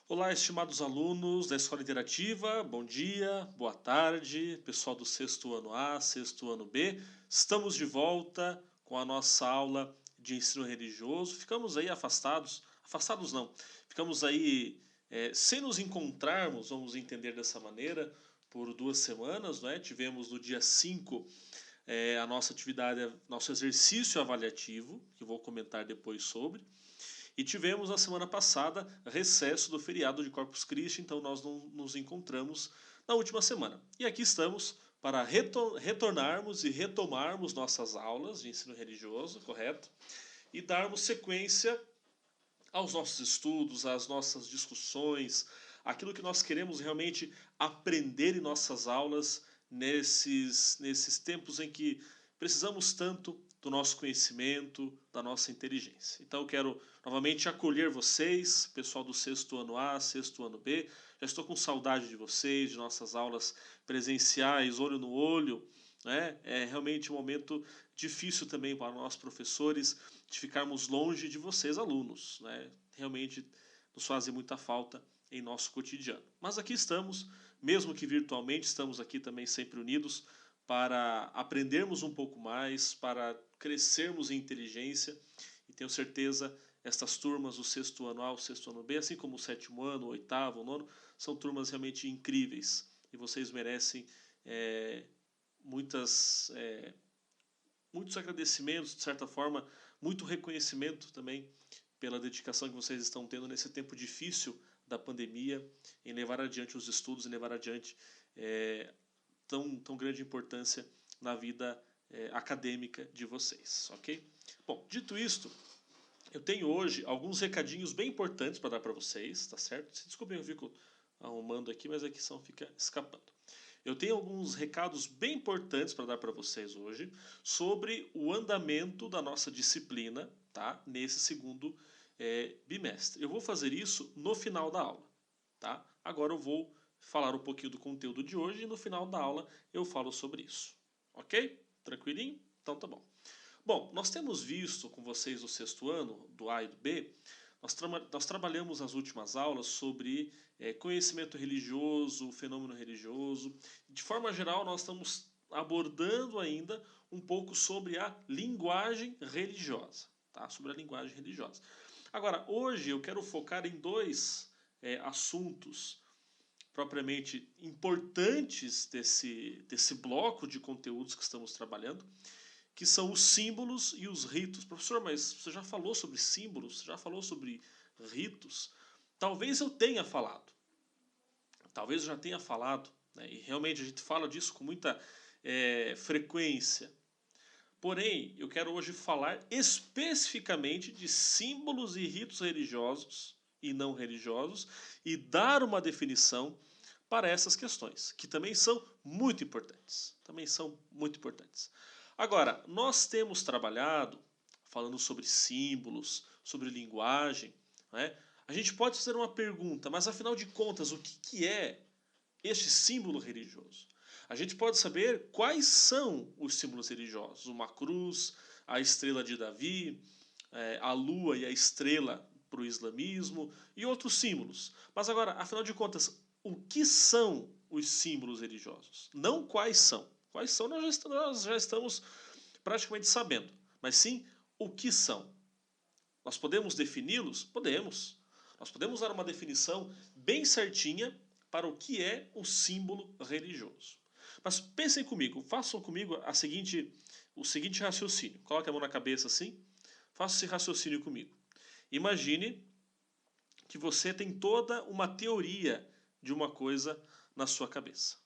Olá, estimados alunos da Escola Interativa, bom dia, boa tarde, pessoal do sexto ano A, sexto ano B. Estamos de volta com a nossa aula de ensino religioso. Ficamos aí afastados não, ficamos aí sem nos encontrarmos, vamos entender dessa maneira, por 2 semanas, né? Tivemos no dia 5 a nossa atividade, nosso exercício avaliativo, que vou comentar depois sobre. E tivemos na semana passada recesso do feriado de Corpus Christi, então nós não nos encontramos na última semana. E aqui estamos para retornarmos e retomarmos nossas aulas de ensino religioso, correto? E darmos sequência aos nossos estudos, às nossas discussões, aquilo que nós queremos realmente aprender em nossas aulas nesses tempos em que precisamos tanto do nosso conhecimento, da nossa inteligência. Então eu quero novamente acolher vocês, pessoal do sexto ano A, sexto ano B. Já estou com saudade de vocês, de nossas aulas presenciais, olho no olho. Né? É realmente um momento difícil também para nós professores de ficarmos longe de vocês alunos. Né? Realmente nos fazem muita falta em nosso cotidiano. Mas aqui estamos, mesmo que virtualmente, estamos aqui também sempre unidos para aprendermos um pouco mais, para crescermos em inteligência. E tenho certeza, estas turmas, o sexto ano A, o sexto ano B, assim como o sétimo ano, o oitavo, o nono, são turmas realmente incríveis. E vocês merecem muitos agradecimentos, de certa forma, muito reconhecimento também pela dedicação que vocês estão tendo nesse tempo difícil da pandemia, em levar adiante os estudos, em levar adiante tão grande importância na vida acadêmica de vocês, ok? Bom, dito isto, eu tenho hoje alguns recadinhos bem importantes para dar para vocês, tá certo? Desculpem, eu fico arrumando aqui, mas aqui fica escapando. Eu tenho alguns recados bem importantes para dar para vocês hoje sobre o andamento da nossa disciplina, tá? Nesse segundo bimestre. Eu vou fazer isso no final da aula, tá? Agora eu vou falar um pouquinho do conteúdo de hoje e no final da aula eu falo sobre isso. Ok? Tranquilinho? Então tá bom. Bom, nós temos visto com vocês do sexto ano, do A e do B, nós trabalhamos nas últimas aulas sobre conhecimento religioso, fenômeno religioso. De forma geral, nós estamos abordando ainda um pouco sobre a linguagem religiosa. Tá? Sobre a linguagem religiosa. Agora, hoje eu quero focar em dois assuntos propriamente importantes desse bloco de conteúdos que estamos trabalhando, que são os símbolos e os ritos. Professor, mas você já falou sobre símbolos? Você já falou sobre ritos? Talvez eu tenha falado. Talvez eu já tenha falado. Né? E realmente a gente fala disso com muita frequência. Porém, eu quero hoje falar especificamente de símbolos e ritos religiosos e não religiosos e dar uma definição para essas questões, que também são muito importantes. Também são muito importantes. Agora, nós temos trabalhado, falando sobre símbolos, sobre linguagem, né? A gente pode fazer uma pergunta, mas afinal de contas, o que é este símbolo religioso? A gente pode saber quais são os símbolos religiosos. Uma cruz, a estrela de Davi, a lua e a estrela para o islamismo e outros símbolos. Mas agora, afinal de contas, o que são os símbolos religiosos? Não quais são. Quais são nós já estamos praticamente sabendo. Mas sim o que são. Nós podemos defini-los? Podemos. Nós podemos dar uma definição bem certinha para o que é o símbolo religioso. Mas pensem comigo, façam comigo o seguinte raciocínio. Coloque a mão na cabeça assim. Faça esse raciocínio comigo. Imagine que você tem toda uma teoria de uma coisa na sua cabeça.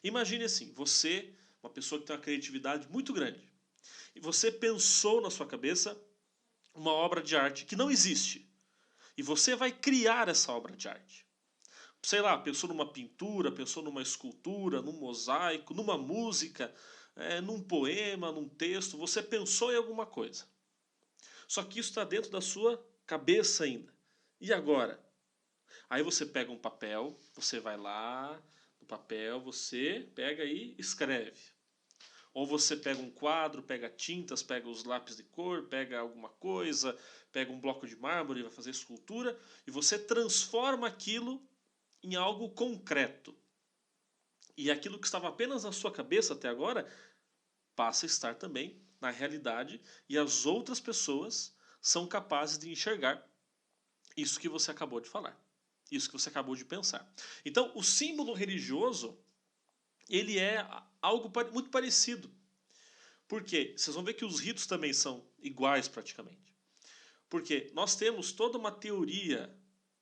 Imagine assim, você, uma pessoa que tem uma criatividade muito grande, e você pensou na sua cabeça uma obra de arte que não existe. E você vai criar essa obra de arte. Sei lá, pensou numa pintura, pensou numa escultura, num mosaico, numa música, num poema, num texto. Você pensou em alguma coisa. Só que isso está dentro da sua cabeça ainda. E agora? Aí você pega um papel, você vai lá no papel, você pega e escreve. Ou você pega um quadro, pega tintas, pega os lápis de cor, pega alguma coisa, pega um bloco de mármore e vai fazer escultura, e você transforma aquilo em algo concreto. E aquilo que estava apenas na sua cabeça até agora passa a estar também na realidade, e as outras pessoas são capazes de enxergar isso que você acabou de falar, isso que você acabou de pensar. Então, o símbolo religioso, ele é algo muito parecido. Porque vocês vão ver que os ritos também são iguais praticamente. Porque nós temos toda uma teoria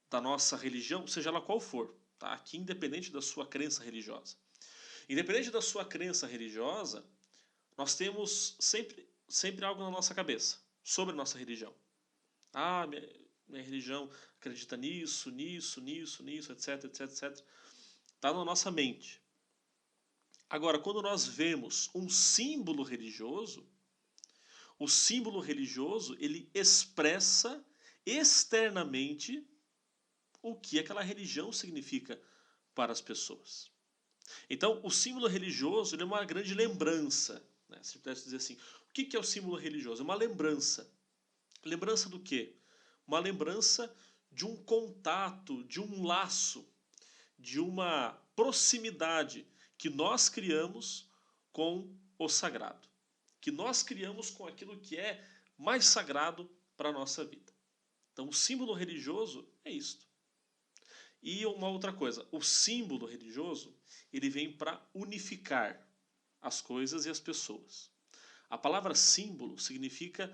da nossa religião, seja ela qual for, tá? Aqui independente da sua crença religiosa. Independente da sua crença religiosa, nós temos sempre algo na nossa cabeça sobre a nossa religião. Ah, minha religião acredita nisso, etc, etc, etc. Está na nossa mente. Agora, quando nós vemos um símbolo religioso, o símbolo religioso ele expressa externamente o que aquela religião significa para as pessoas. Então, o símbolo religioso ele é uma grande lembrança. Né? Se pudesse dizer assim, o que é o símbolo religioso? É uma lembrança. Lembrança do quê? Uma lembrança de um contato, de um laço, de uma proximidade que nós criamos com o sagrado. Que nós criamos com aquilo que é mais sagrado para a nossa vida. Então, o símbolo religioso é isto. E uma outra coisa, o símbolo religioso, ele vem para unificar as coisas e as pessoas. A palavra símbolo significa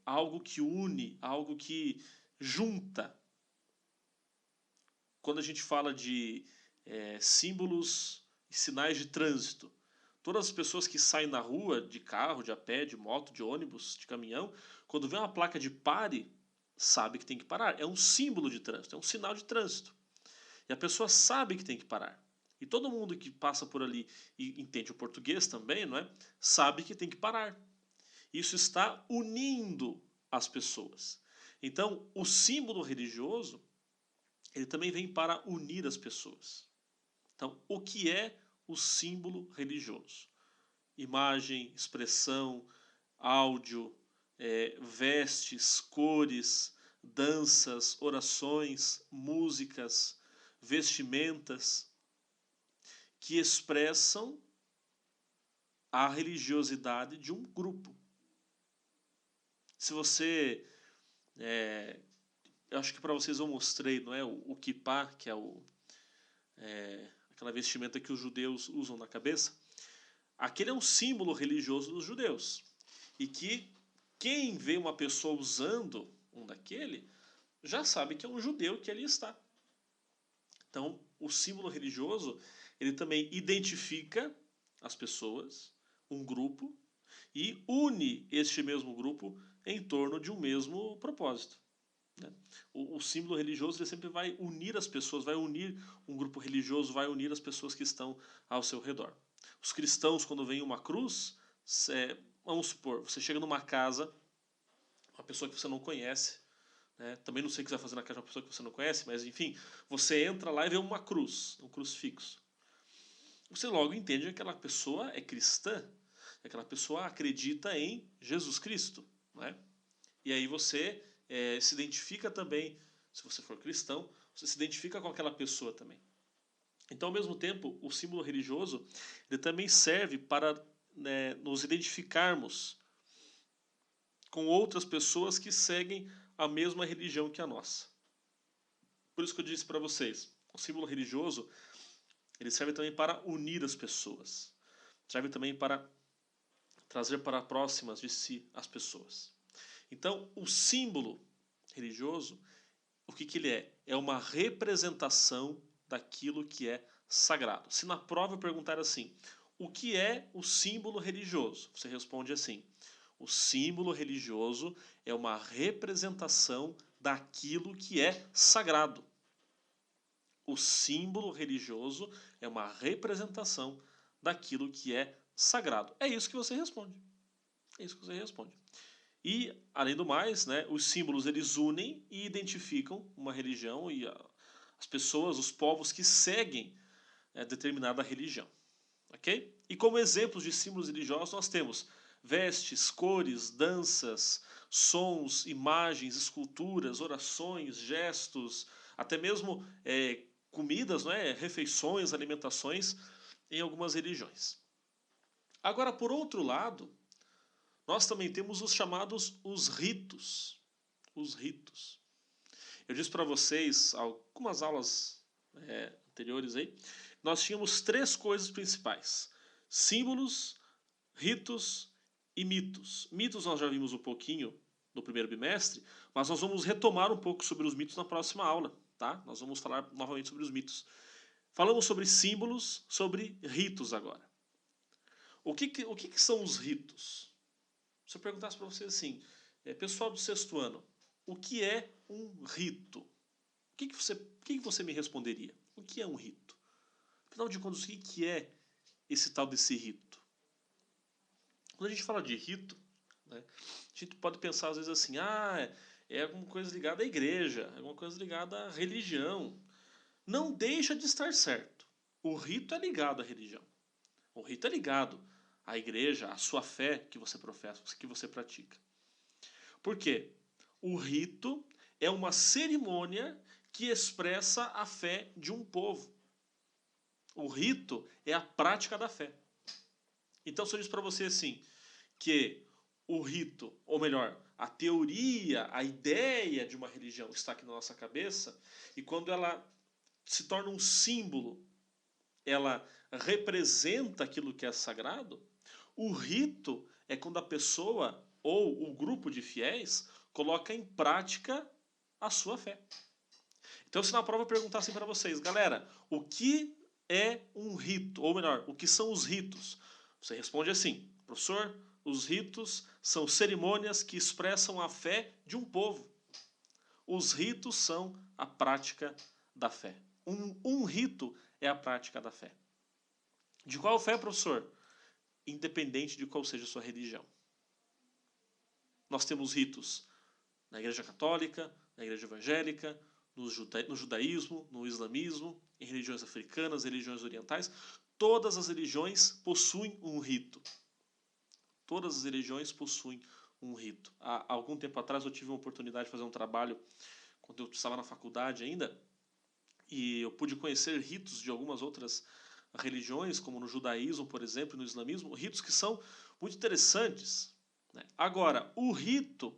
algo que une, algo que junta. Quando a gente fala de símbolos e sinais de trânsito, todas as pessoas que saem na rua, de carro, de a pé, de moto, de ônibus, de caminhão, quando vê uma placa de pare, sabe que tem que parar. É um símbolo de trânsito, é um sinal de trânsito. E a pessoa sabe que tem que parar. E todo mundo que passa por ali e entende o português também, não é? Sabe que tem que parar. Isso está unindo as pessoas. Então, o símbolo religioso, ele também vem para unir as pessoas. Então, o que é o símbolo religioso? Imagem, expressão, áudio, vestes, cores, danças, orações, músicas, vestimentas que expressam a religiosidade de um grupo. Se você... eu acho que para vocês eu mostrei, não é? O kippah, que é aquela vestimenta que os judeus usam na cabeça. Aquele é um símbolo religioso dos judeus. E que quem vê uma pessoa usando um daquele, já sabe que é um judeu que ali está. Então, o símbolo religioso, ele também identifica as pessoas, um grupo, e une este mesmo grupo em torno de um mesmo propósito. Né? O símbolo religioso ele sempre vai unir as pessoas, vai unir um grupo religioso, vai unir as pessoas que estão ao seu redor. Os cristãos, quando veem uma cruz, vamos supor, você chega numa casa, uma pessoa que você não conhece, né? Também não sei o que você vai fazer na casa de uma pessoa que você não conhece, mas enfim, você entra lá e vê uma cruz, um crucifixo. Você logo entende que aquela pessoa é cristã, que aquela pessoa acredita em Jesus Cristo. Né? E aí você se identifica também, se você for cristão, você se identifica com aquela pessoa também. Então, ao mesmo tempo, o símbolo religioso ele também serve para nos identificarmos com outras pessoas que seguem a mesma religião que a nossa. Por isso que eu disse para vocês, o símbolo religioso ele serve também para unir as pessoas. Serve também para trazer para próximas de si as pessoas. Então, o símbolo religioso, o que ele é? É uma representação daquilo que é sagrado. Se na prova eu perguntar assim, o que é o símbolo religioso? Você responde assim, o símbolo religioso é uma representação daquilo que é sagrado. O símbolo religioso é uma representação daquilo que é sagrado. É isso que você responde. É isso que você responde. E, além do mais, né, os símbolos eles unem e identificam uma religião e as pessoas, os povos que seguem determinada religião. ok? E como exemplos de símbolos religiosos nós temos vestes, cores, danças, sons, imagens, esculturas, orações, gestos, até mesmo comidas, não é? Refeições, alimentações em algumas religiões. Agora, por outro lado, nós também temos os chamados os ritos. Os ritos. Eu disse para vocês, algumas aulas anteriores aí, nós tínhamos 3 coisas principais: símbolos, ritos e mitos. Mitos nós já vimos um pouquinho no primeiro bimestre, mas nós vamos retomar um pouco sobre os mitos na próxima aula, tá? Nós vamos falar novamente sobre os mitos. Falamos sobre símbolos, sobre ritos agora. O que são os ritos? Se eu perguntasse para vocês assim, pessoal do 6º ano, o que é um rito? O que você me responderia? O que é um rito? Afinal de contas, o que é esse tal desse rito? Quando a gente fala de rito, né, a gente pode pensar às vezes assim, é alguma coisa ligada à igreja, é alguma coisa ligada à religião. Não deixa de estar certo. O rito é ligado à religião. O rito é ligado à igreja, à sua fé que você professa, que você pratica. Por quê? O rito é uma cerimônia que expressa a fé de um povo. O rito é a prática da fé. Então, se eu diz para você assim, que o rito, ou melhor, a teoria, a ideia de uma religião está aqui na nossa cabeça, e quando ela se torna um símbolo, ela representa aquilo que é sagrado, o rito é quando a pessoa ou o grupo de fiéis coloca em prática a sua fé. Então, se na prova eu perguntar assim para vocês, galera, o que é um rito? Ou melhor, o que são os ritos? Você responde assim, professor, os ritos são cerimônias que expressam a fé de um povo. Os ritos são a prática da fé. Um rito é a prática da fé. De qual fé, professor? Independente de qual seja a sua religião. Nós temos ritos na Igreja Católica, na Igreja Evangélica, no judaísmo, no islamismo, em religiões africanas, religiões orientais. Todas as religiões possuem um rito. Todas as religiões possuem um rito. Há algum tempo atrás eu tive a oportunidade de fazer um trabalho, quando eu estava na faculdade ainda, e eu pude conhecer ritos de algumas outras religiões, como no judaísmo, por exemplo, e no islamismo, ritos que são muito interessantes. Agora, o rito,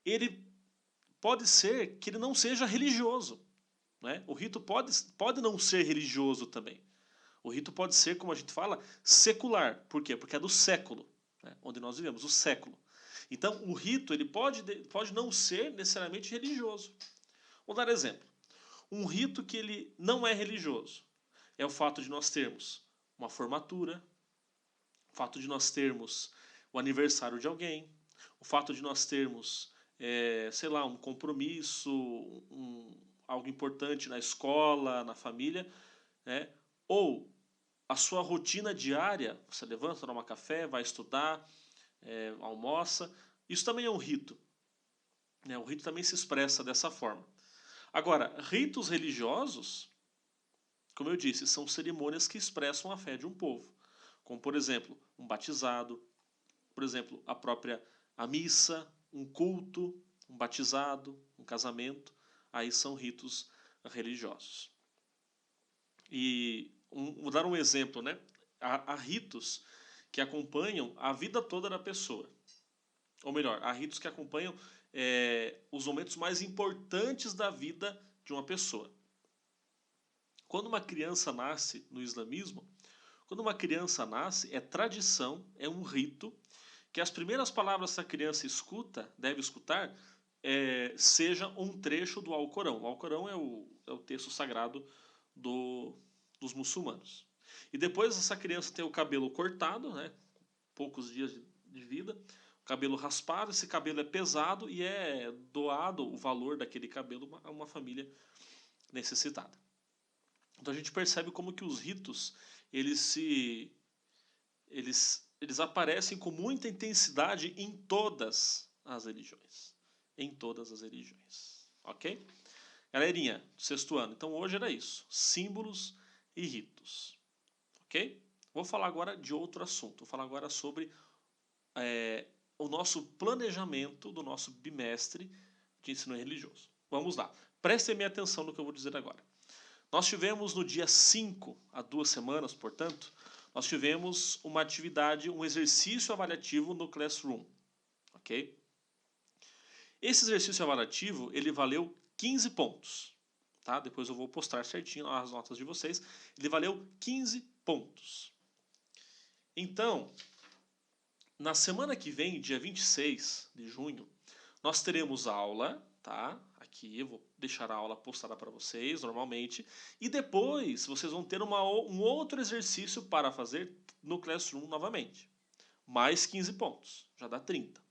ele pode ser que ele não seja religioso. O rito pode não ser religioso também. O rito pode ser, como a gente fala, secular. Por quê? Porque é do século, onde nós vivemos, o século. Então, o rito ele pode não ser necessariamente religioso. Vou dar exemplo. Um rito que ele não é religioso é o fato de nós termos uma formatura, o fato de nós termos o aniversário de alguém, o fato de nós termos, sei lá, um compromisso, algo importante na escola, na família, ou a sua rotina diária, você levanta, toma café, vai estudar, almoça, isso também é um rito. O rito também se expressa dessa forma. Agora, ritos religiosos, como eu disse, são cerimônias que expressam a fé de um povo. Como, por exemplo, um batizado, por exemplo, a missa, um culto, um batizado, um casamento. Aí são ritos religiosos. E vou dar um exemplo, né? Há ritos que acompanham a vida toda da pessoa. Ou melhor, há ritos que acompanham os momentos mais importantes da vida de uma pessoa. Quando uma criança nasce no islamismo, quando uma criança nasce, é tradição, é um rito, que as primeiras palavras que a criança deve escutar, seja um trecho do Alcorão. O Alcorão é o texto sagrado dos muçulmanos. E depois essa criança tem o cabelo cortado, poucos dias de vida, o cabelo raspado, esse cabelo é pesado e é doado o valor daquele cabelo a uma família necessitada. Então a gente percebe como que os ritos eles aparecem com muita intensidade em todas as religiões. Em todas as religiões. Ok? Galerinha, do 6º ano. Então hoje era isso. Símbolos e ritos. Ok? Vou falar agora de outro assunto. Vou falar agora sobre o nosso planejamento do nosso bimestre de ensino religioso. Vamos lá. Prestem minha atenção no que eu vou dizer agora. Nós tivemos no dia 5, há 2 semanas, portanto, nós tivemos uma atividade, um exercício avaliativo no Classroom. Ok? Esse exercício avaliativo, ele valeu 15 pontos. Tá? Depois eu vou postar certinho as notas de vocês. Ele valeu 15 pontos. Então, na semana que vem, dia 26 de junho, nós teremos aula, tá? Aqui eu vou deixar a aula postada para vocês, normalmente. E depois vocês vão ter um outro exercício para fazer no Classroom novamente. Mais 15 pontos, já dá 30.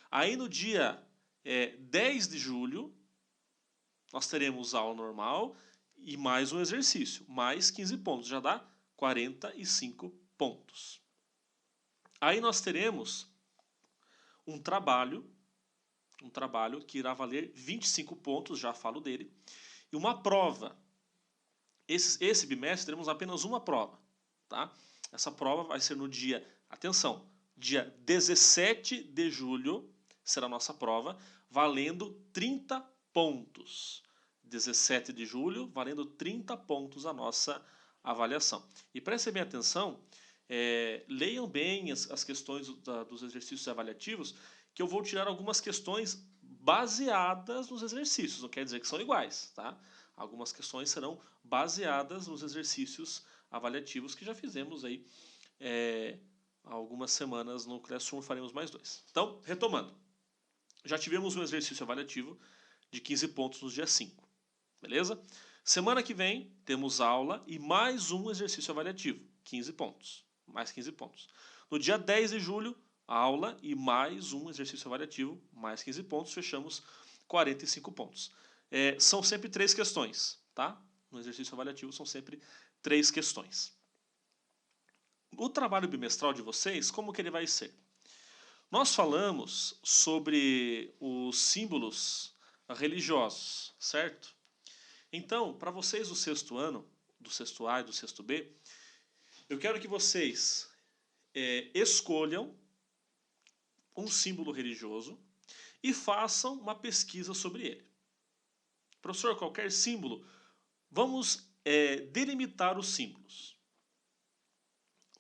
Aí no dia 10 de julho, nós teremos aula normal e mais um exercício, mais 15 pontos, já dá 45 pontos. Aí nós teremos um trabalho que irá valer 25 pontos, já falo dele, e uma prova. Esse bimestre teremos apenas uma prova, tá? Essa prova vai ser no dia, atenção, dia 17 de julho será a nossa prova, valendo 30 pontos. 17 de julho, valendo 30 pontos a nossa avaliação. E prestem bem atenção, leiam bem as questões dos exercícios avaliativos, que eu vou tirar algumas questões baseadas nos exercícios, não quer dizer que são iguais, tá? Algumas questões serão baseadas nos exercícios avaliativos que já fizemos aí há algumas semanas no Classroom, faremos mais 2. Então, retomando, já tivemos um exercício avaliativo de 15 pontos no dia 5, beleza? Semana que vem temos aula e mais um exercício avaliativo, 15 pontos, mais 15 pontos. No dia 10 de julho, aula e mais um exercício avaliativo, mais 15 pontos, fechamos 45 pontos. São sempre 3 questões, tá? No exercício avaliativo são sempre 3 questões. O trabalho bimestral de vocês, como que ele vai ser? Nós falamos sobre os símbolos religiosos, certo? Então, para vocês do 6º ano, do 6º A e do 6º B, eu quero que vocês escolham um símbolo religioso e façam uma pesquisa sobre ele. Professor, qualquer símbolo? Vamos delimitar os símbolos.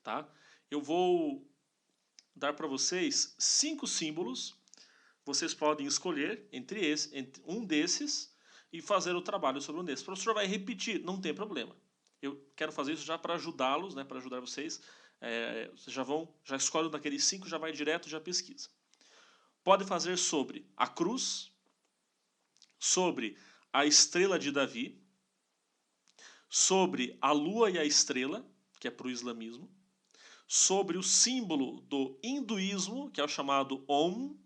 Tá? Eu vou dar para vocês 5 símbolos. Vocês podem escolher entre um desses e fazer o trabalho sobre um desses. O professor vai repetir, não tem problema. Eu quero fazer isso já para ajudá-los, né, para ajudar vocês. Vocês já escolhem daqueles 5, já vai direto, já pesquisa. Pode fazer sobre a cruz, sobre a estrela de Davi, sobre a lua e a estrela, que é para o islamismo, sobre o símbolo do hinduísmo, que é o chamado Om,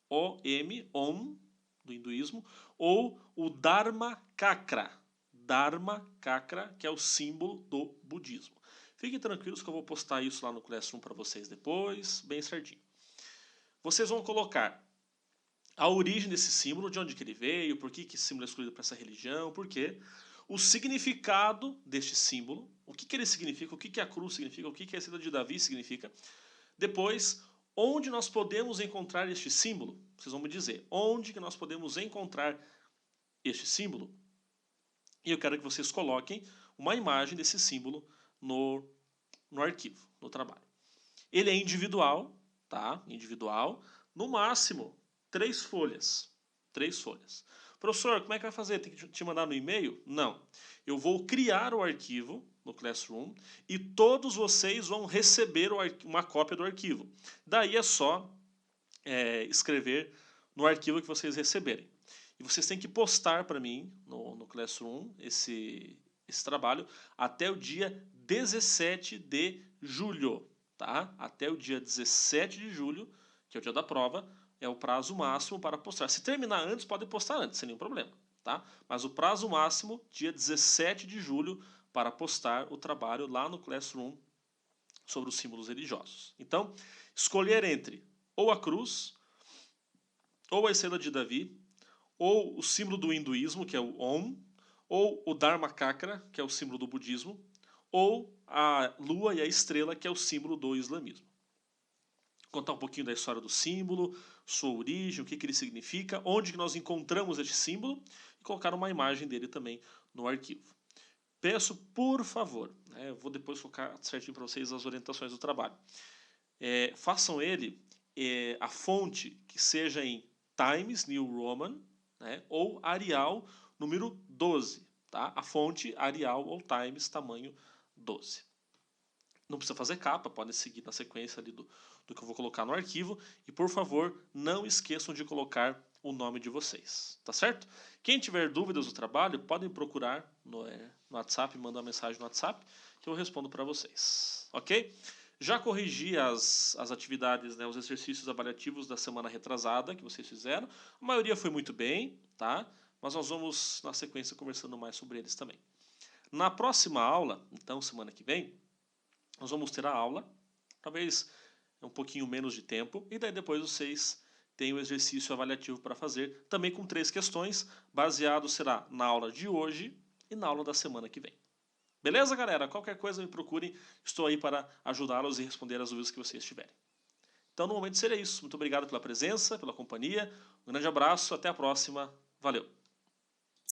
O-M, Om, do hinduísmo, ou o Dharma Chakra, que é o símbolo do budismo. Fiquem tranquilos que eu vou postar isso lá no Classroom para vocês depois, bem certinho. Vocês vão colocar a origem desse símbolo, de onde que ele veio, por que esse símbolo é escolhido para essa religião, por quê, o significado deste símbolo, o que ele significa, o que a cruz significa, o que a estrela de Davi significa. Depois, onde nós podemos encontrar este símbolo? Vocês vão me dizer, onde que nós podemos encontrar este símbolo? E eu quero que vocês coloquem uma imagem desse símbolo no arquivo, no trabalho. Ele é individual, tá? Individual, no máximo 3 folhas. 3 folhas. Professor, como é que vai fazer? Tem que te mandar no e-mail? Não. Eu vou criar o arquivo no Classroom e todos vocês vão receber uma cópia do arquivo. Daí é só escrever no arquivo que vocês receberem. E vocês têm que postar para mim no Classroom esse trabalho até o dia 17 de julho. Tá? Até o dia 17 de julho, que é o dia da prova, é o prazo máximo para postar. Se terminar antes, pode postar antes, sem nenhum problema. Tá? Mas o prazo máximo, dia 17 de julho, para postar o trabalho lá no Classroom sobre os símbolos religiosos. Então, escolher entre ou a cruz, ou a estrela de Davi, ou o símbolo do hinduísmo, que é o Om, ou o Dharma Chakra, que é o símbolo do budismo, ou a lua e a estrela, que é o símbolo do islamismo. Contar um pouquinho da história do símbolo, sua origem, o que ele significa, onde que nós encontramos este símbolo e colocar uma imagem dele também no arquivo. Peço, por favor, eu vou depois colocar certinho para vocês as orientações do trabalho. Façam ele a fonte que seja em Times New Roman, ou Arial número 12. Tá? A fonte Arial ou Times tamanho 12. Não precisa fazer capa, podem seguir na sequência ali do que eu vou colocar no arquivo. E por favor, não esqueçam de colocar o nome de vocês, tá certo? Quem tiver dúvidas do trabalho, podem procurar no WhatsApp, mandar uma mensagem no WhatsApp, que eu respondo para vocês, ok? Já corrigi as atividades, os exercícios avaliativos da semana retrasada que vocês fizeram. A maioria foi muito bem, tá? Mas nós vamos, na sequência, conversando mais sobre eles também. Na próxima aula, então, semana que vem, nós vamos ter a aula, talvez um pouquinho menos de tempo, e daí depois vocês têm o exercício avaliativo para fazer, também com 3 questões, baseado será na aula de hoje e na aula da semana que vem. Beleza, galera? Qualquer coisa me procurem, estou aí para ajudá-los e responder as dúvidas que vocês tiverem. Então, no momento seria isso. Muito obrigado pela presença, pela companhia, um grande abraço, até a próxima, valeu!